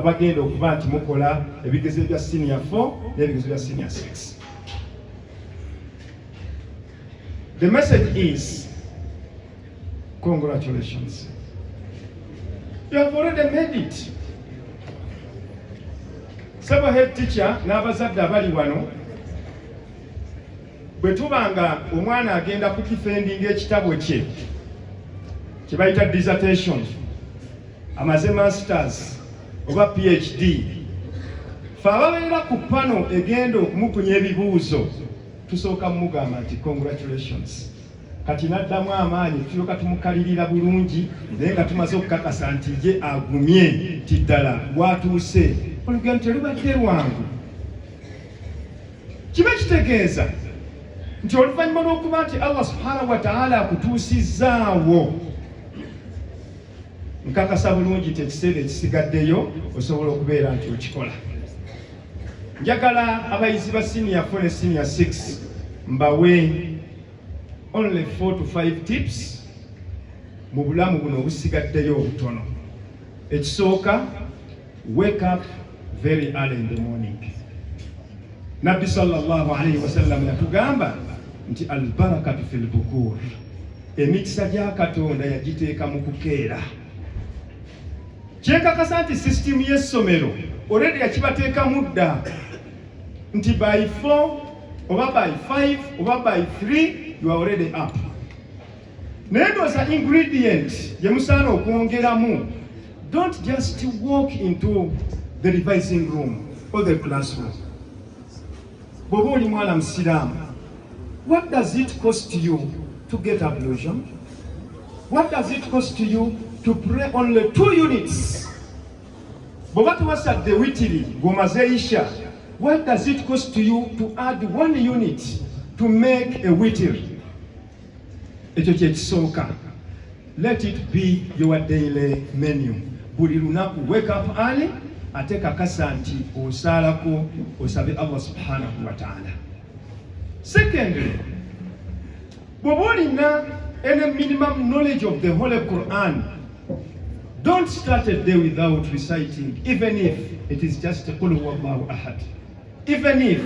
abagenda okuba nti mukola ebigezo bya senior 4 n'ebigezo bya senior 6. The message is, congratulations. You have already made it. Saba head teacher n'abazadde abali wano, bwe tubanga omwana agenda ku defending ekitabo kye bayita dissertation, amaze masters oba PhD, fe ababeera ku pano egenda okumukunya ebibuuzo tusooka mugamba nti congratulations. Kati naddamu amaanyi tulyoka tumukalirira bulungi naye nga tumaze okukakasa nti ye agumye nti ddala watuuse olugendo terubadde lwangu. Kiba kitegeeza nti oluvannyuma lw'okuba nti Allah subhanahu wa ta'ala akutuusizaawo, nkakasa bulungi nti ekiseera ekisigaddeyo osobola okubeera nti okikola. Njagala abayizi ba senior 4 ne senior 6 mbawe only 4 to 5 tips mu bulamu buno obusigaddeyo obutono. Ekisooka, wake up very early in the morning. Nabbi sallallahu alayhi wa sallam yatugamba nti albarakatu fil bukur, emikisa gya Katonda yagiteeka mu kukeera. Kyekakasa nti system y'essomero already yakibateeka mudda nti by 4 oba by 5 oba by 3 you are already up. Naye ndowooza ingredient gye musaana okwongeramu, don't just walk into the revising room or the classroom. Bw'oba oli mwana musiraamu, what does it cost you to get ablution? What does it cost you to pray only 2 units? Bw'oba tuwasadde witiri ng'omaze isha, what does it cost you to add 1 unit to make a witiri? Ekyo kye kisooka. Let it be your daily menu. Buli lunaku wake up early, ate kakasa nti osaalako osabe Allah subhanahu wa ta'ala. Secondly, bw'oba olina any minimum knowledge of the Holy Quran, don't start a day without reciting, even if it is just Qul huwallahu ahad, even if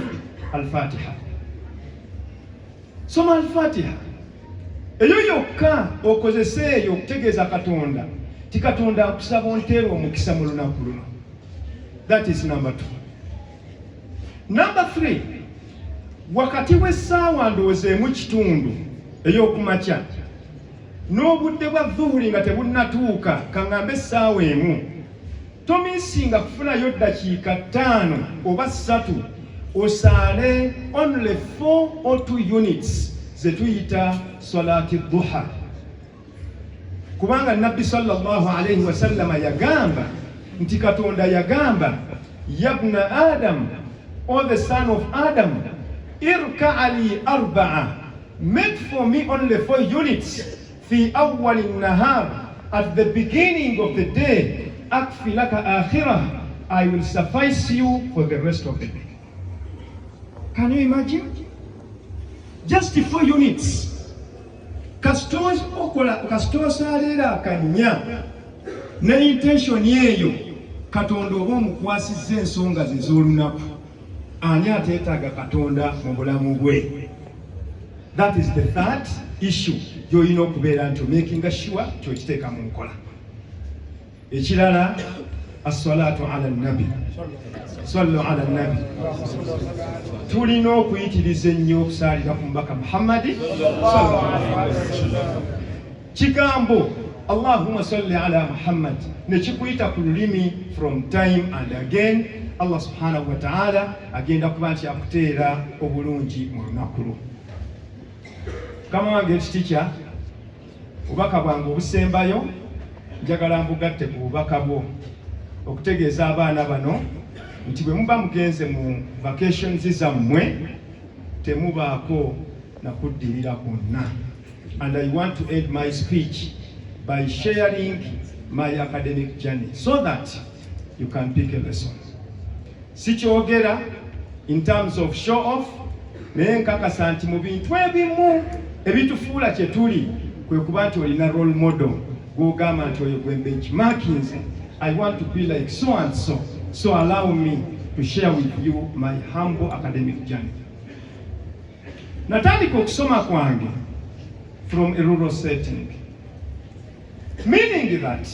al-Fatiha. Soma al-Fatiha. Eyo yokka okozeseeyo okutegeeza Katonda ti Katonda akusaba onteera omukisa mu lunaku luno. That is number 2. Number 3, wakati w'essaawa ndowoozeemu kitundu ey'okumakya n'obudde bwa dhuhuri nga tebunnatuuka kaŋŋambe essaawa emu, tomiisinga kufunayo ddakiika 5 oba 3 osaale only 4 or 2 units ze tuyita salati duha. Kubanga Nabbi sallallahu alayhi wa sallam yagamba nti Katonda yagamba, yabna Adam, or the son of Adam, irka li 4, make for me only 4 units fi awwal an-nahar, at the beginning of the day, akfi laka akhirah, I will suffice you for the rest of the day. Can you imagine? Just 4 units. Kasitowa saalera akanya ne intention yeeyo Katonda oba omukwasizza ensonga ze z'olunaku, ani ateetaaga Katonda mu bulamu bwe? That is the third issue gy'olina okubeera nti making sure kyokiteeka mu nkola. Ekirala, as-salatu ala nabi, sallu ala nabi. Tulina okuyitiriza ennyo okusaalira ku mubaka Muhammadi sallallahu alaihi wasallam. Kigambo Allahumma salli ala Muhammad ne kikuyita ku lulimi from time and again. Allah subhanahu wa ta'ala agenda kuba nti akuteera obulungi mu lunaku lwo. Kama wange ekiticha, obubaka bwange obusembayo njagala mbugatte ku bubaka bwo okutegeeza abaana bano nti bwe muba mugenze mu vacations zammwe temubaako nakuddirira kwonna. And I want to end my speech by sharing my academic journey so that you can pick a lesson. Sikyogera in terms of show off, naye nkakasa nti mu bintu ebimu ebitufuula kye tuli kwe kuba nti olina role model gw'ogamba nti oyo gwe benchmarking I want to be like so and so. So allow me to share with you my humble academic journey. Natandika okusoma kwange from a rural setting. Meaning that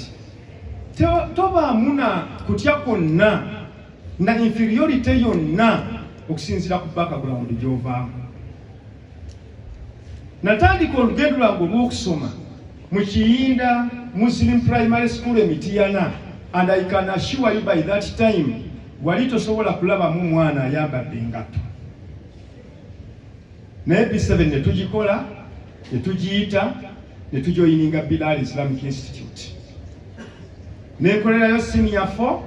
toba muna kutya kwonna na inferiority yonna okusinzira ku background gy'ovaamu. Natandika olugendo lwange olw'okusoma mu Kiyinda Muslim Primary School Emitiyana, and I can assure you by that time wali tosobola kulabamu mwana ayambadde engatto. Naye B7 ne tugikola, ne tugiyita, ne tujoyininga Bilal Islamic Institute. Nekolerayo senior 4,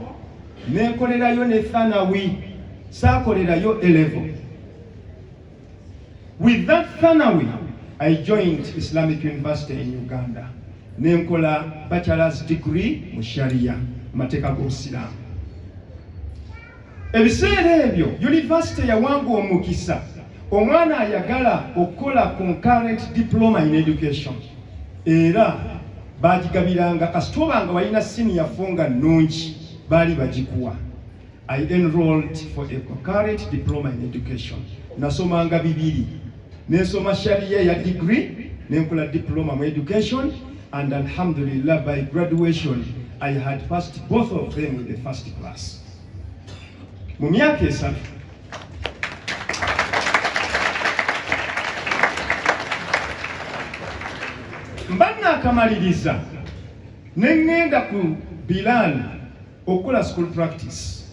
nekolerayo ne thanawi, saakolerayo A-level. With that thanawi, I joined Islamic University in Uganda. Nenkola bachelor's degree mu Sharia, mateeka g'Obusiraamu. Ebiseera ebyo university yawangu omukisa omwana ayagala okukola concurrent diploma in education. Era bagigabiranga kasitoba nga walina senior 4 nga nnungi baali bagikuwa. I enrolled for a concurrent diploma in education. Nasomanga bibiri. Nesoma Sharia ya degree, nenkola diploma mu education, and alhamdulillah by graduation I had passed both of them with the first class. Mu myaka esatu mbanna akamaliriza nengenda ku Bilal okukola school practice.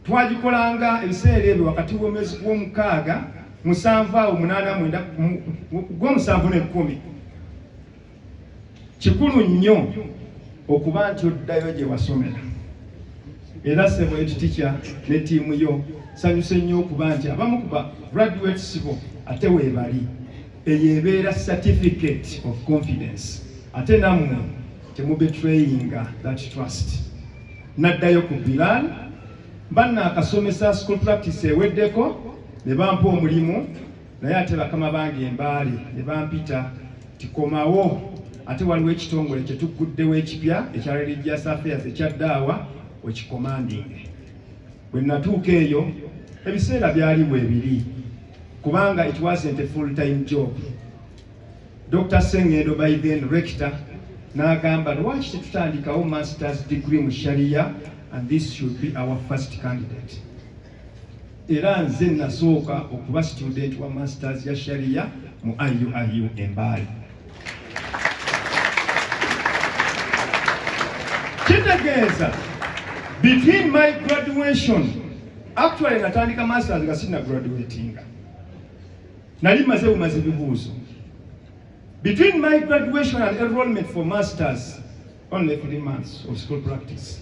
Twagikolanga ebiseera ebyo wakati w'omwezi gw'omukaaga 7 8 gw'omusanvu n'ekkumi. Kikulu nnyo okuba nti oddayo gye wasomera. Era sebo ekiticha ne ttiimu yo sanyuse nnyo okuba nti abamu ku ba graduates bo ate weebali. Eyo ebeera certificate of confidence. Ate nammwe temubetrayinga that trust. Naddayo ku Bilal, banna akasomesa school practice eweddeko, ne bampa omulimu, naye ate bakama bange embaale ne bampita tikomawo. Ate waliwo ekitongole kye tugguddewo ekipya ekya Religious Affairs ekyaddaawa wekicommanding. Bwe natuuka eyo ebiseera byali bwebiri kubanga it wasn't a full-time job. Dr. Sengendo by then rector n'agamba lwaki tetutandikawo master's degree mu Sharia, and this should be our first candidate. Era nze nasooka okuba student wa masters ya Sharia mu IUIU Embaale. Kitegeeza between my graduation, actually natandika masters nga sina graduatinga. Nali maze bumaze bibuuzo. Between my graduation and enrollment for masters, only 3 months of school practice.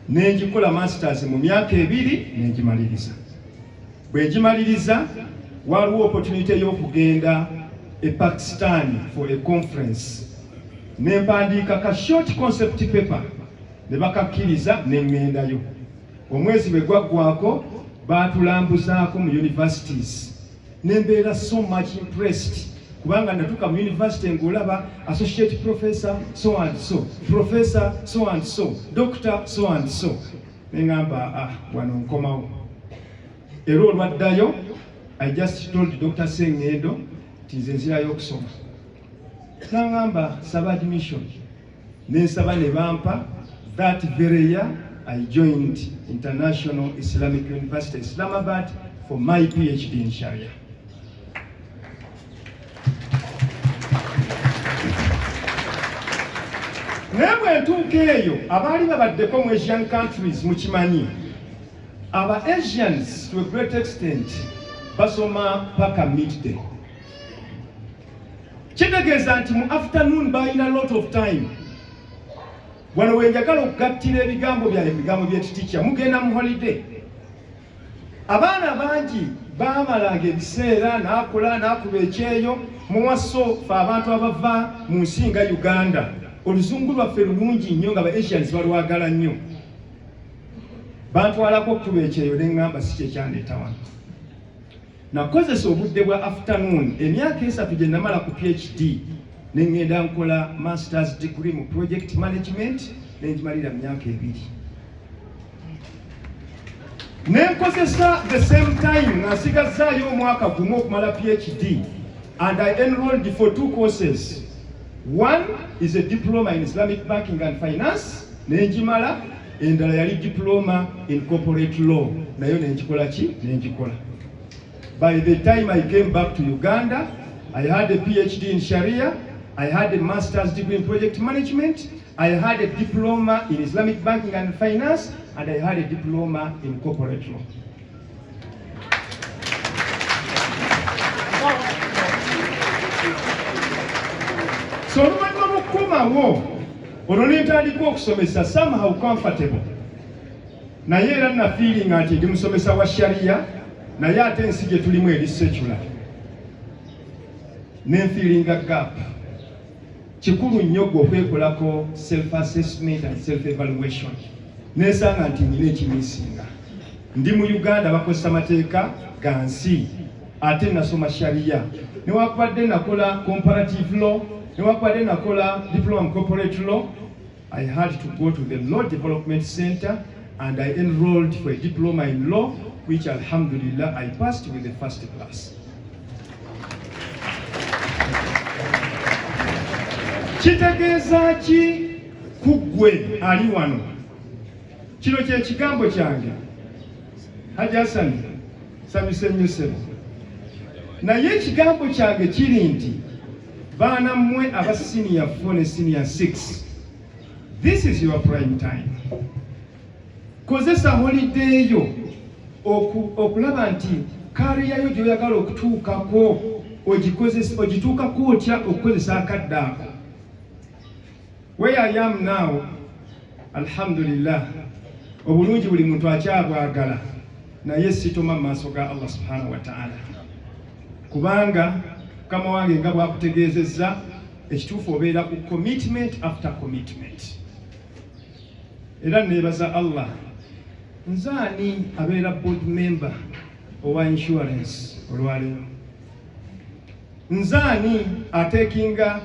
Nenjikola masters mu myaka 2 nenjimaliriza. Bwe njimaliriza waliwo opportunity y'okugenda Pakistan for a conference. Nempandiika ka short concept paper ne bakakkiriza nengendayo. Omwezi bwe gwaggwako baatulambuzaako mu universities. Nembeera so much impressed kubanga natuka mu university ngolaba associate professor so and so, professor so and so, doctor so and so. Nengamba wano nkomawo. Era olwaddayo I just told Dr. Sengendo nti nze nzirayo okusoma. Nangamba saba admission. Nensaba ne bampa. That very year I joined International Islamic University Islamabad for my PhD in Sharia. Nebwe ntuuka eyo abaali babaddeko mu Asian countries mukimanyi. Aba Asians to a great extent basoma paka midday. Kitegeeza nti mu afternoon balina lot of time. Wano wenjagala okugattira ebigambo by'ekiticha mugenda mu holiday. Abaana bangi baamalanga ebiseera n'akola n'akuba ekyeyo muwaso fe abantu abava mu nsi nga Uganda. Oluzungu lwaffe lulungi nnyo nga ba Asians balwagala nnyo. Bantwalako okuba ekyeyo ne ngamba si kyekyandeeta wano. Nakozesa obudde bwa afternoon emyaka 3 gye namala ku PhD ne ngenda nkola master's degree mu project management nenjimalira myaka 2 nenkozesa the same time nasigazzaayo omwaka gumu okumala PhD, and I enrolled for 2 courses. One is a diploma in Islamic banking and finance, nenjimala, endala yali diploma in corporate law, nayo nenjikola ki nenjikola. By the time I came back to Uganda, I had a PhD in Sharia, I had a master's degree in project management, I had a diploma in Islamic banking and finance, and I had a diploma in corporate law. So oluvannyuma lw'okukomawo olwo ne ntandika okusomesa somehow comfortable, naye era na feeling nti ndi musomesa wa sharia, naye ate ensi gye tulimu eri secular, ne feelinga gap. Kikulu nnyo gwe okwekolako self assessment and self evaluation. Nesanga nti nina ekimisinga. Ndi mu Uganda bakozesa mateeka ga nsi, ate nasoma sharia, newakubadde nakola comparative law, newakubadde nakola diploma in corporate law. I had to go to the Law Development Center and I enrolled for a diploma in law, which alhamdulillah I passed with the first class. Kitegeeza ki kugwe ali wano? Kino kye kigambo kyange. Haji Hassan Samise Nyusebo. Naye ekigambo kyange kiri nti baana mmwe aba senior 4 ne senior 6. This is your prime time. Kozesa holiday yo okulaba nti kariya yo gy'oyagala okutuukako ogituukako otya okukozesa akadde ako. Where I am now, alhamdulillah, obulungi buli muntu akyabwagala, naye sitoma mu maaso ga Allah subhanahu wa ta'ala. Kubanga kama wange nga bwakutegeezezza, ekituufu obeera ku commitment after commitment. Era neebaza Allah, nzaani abeera board member owa insurance olwaleero? Nzaani atekinga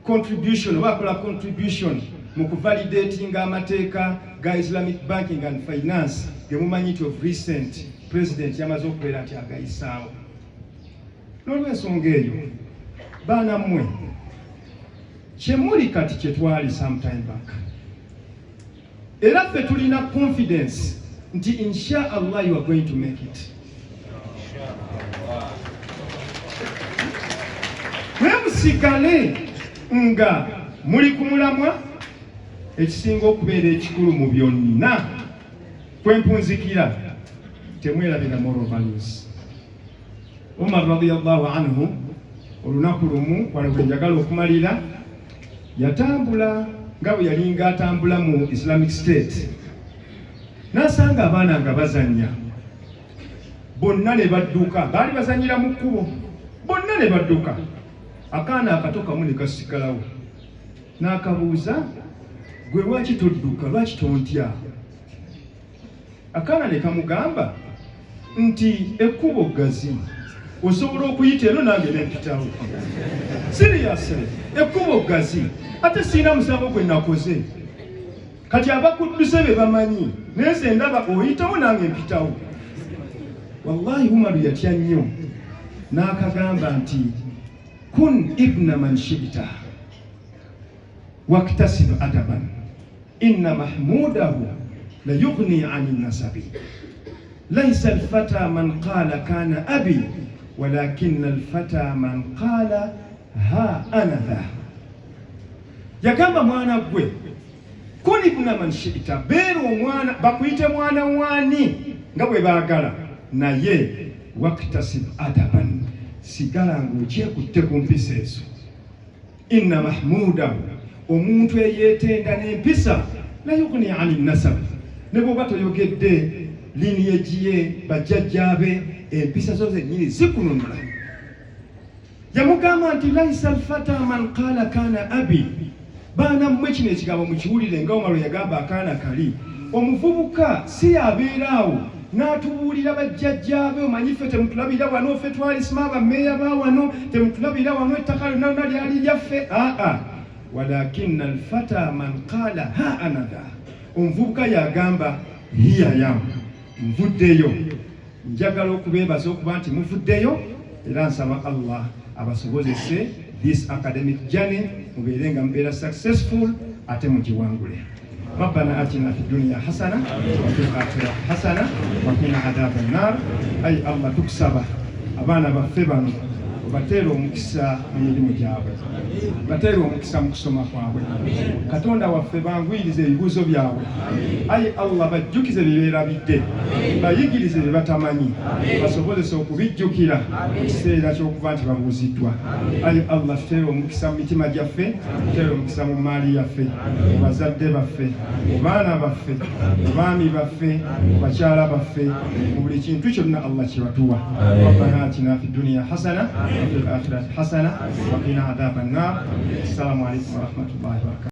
contribution oba akola contribution mu kuvalidatinga amateeka ga Islamic banking and finance ge mumanyi nti of recent president yamaze okubeera nti agayisaawo? N'olw'ensonga eyo, baana mmwe kyemuli kati kyetwali sometime back, era ffe tulina confidence nti insha Allah you are going to make it. Mwemusigale nga muli ku mulamwa, ekisinga okubeera ekikulu mu byonna kwempunzikira temwerabira moral values. Umar radiyallahu anhu olunaku lumu wano bwe njagala okumalira, yatambula nga bwe yalinga atambula mu Islamic State, n'asanga abaana nga bazannya, bonna ne badduka, baali bazanyira mu kkubo, bonna ne badduka. Akaana akato kamu ne kasigalawo, n'akabuuza, gwe lwaki todduka, lwaki tontya? Akaana ne kamugamba nti ekkubo ggazi, osobola okuyita eno nange nempitawo. Seriously, ekkubo ggazi, ate sirina musango gwe nakoze. Kati abakudduse be bamanyi, neze ndaba oyitawo nange mpitawo. Wallahi Umaru yatya nnyo, n'akagamba nti kun ibna man shibta waktasib adaban inna mahmudahu la yughni anin nasabi laysa alfata man qala kana abi walakin alfata man qala ha ana dha. Yagamba mwana gwe, kun ibna man shibta, beera omwana, bakuyite mwana wani nga bwe baagala, naye waktasib adaban, sigala ng'okyekutte ku mpisa ezo. Inna mahmudahu, omuntu eyeetenda n'empisa, la yughni anin nasab, ne bw'oba toyogedde lineage ye, bajjajjaabe, empisa zo zennyini zikununula. Yamugamba nti laysa alfata man qala kana abi. Baana mmwe kino ekigambo mukiwulire nga Omar yagamba akaana kali. Omuvubuka si yabeeraawo n'atubuulira bajjajjaabe, omanyi ffe temutulabira wano, ffe twali sima bammeeya ba wano, temutulabira wano, ettaka lyonna lyali lyaffe. walakinna alfata man qala ha anadha, omuvubuka yagamba hiya yam, nvuddeyo. Njagala okubeebaza okuba nti muvuddeyo, era nsaba Allah abasobozese this academic journey mubeere nga mubeera successful ate mugiwangule. ربنا آتنا في الدنيا حسنة وفي الآخرة حسنة وقنا عذاب النار. أي الله تكسبه abaana baffe bano bateera omukisa mu mirimu gyabwe, bateera omukisa mu kusoma kwabwe. Katonda waffe bangwirize ebibuuzo byabwe. Ayi Allah bajjukize bye beerabidde, bayigirize bye batamanyi, basobozese okubijjukira mu kiseera ky'okuba nti babuuziddwa. Ayi Allah tuteera omukisa mu mitima gyaffe, tuteera omukisa mu maali yaffe, mu bazadde baffe, mu baana baffe, mu baami baffe, mu bakyala baffe, mu buli kintu kyonna Allah kyebatuwa. Rabbana atina fid dunya hasana وفي الآخرة حسنة وقنا عذاب النار. السلام عليكم ورحمة الله وبركاته.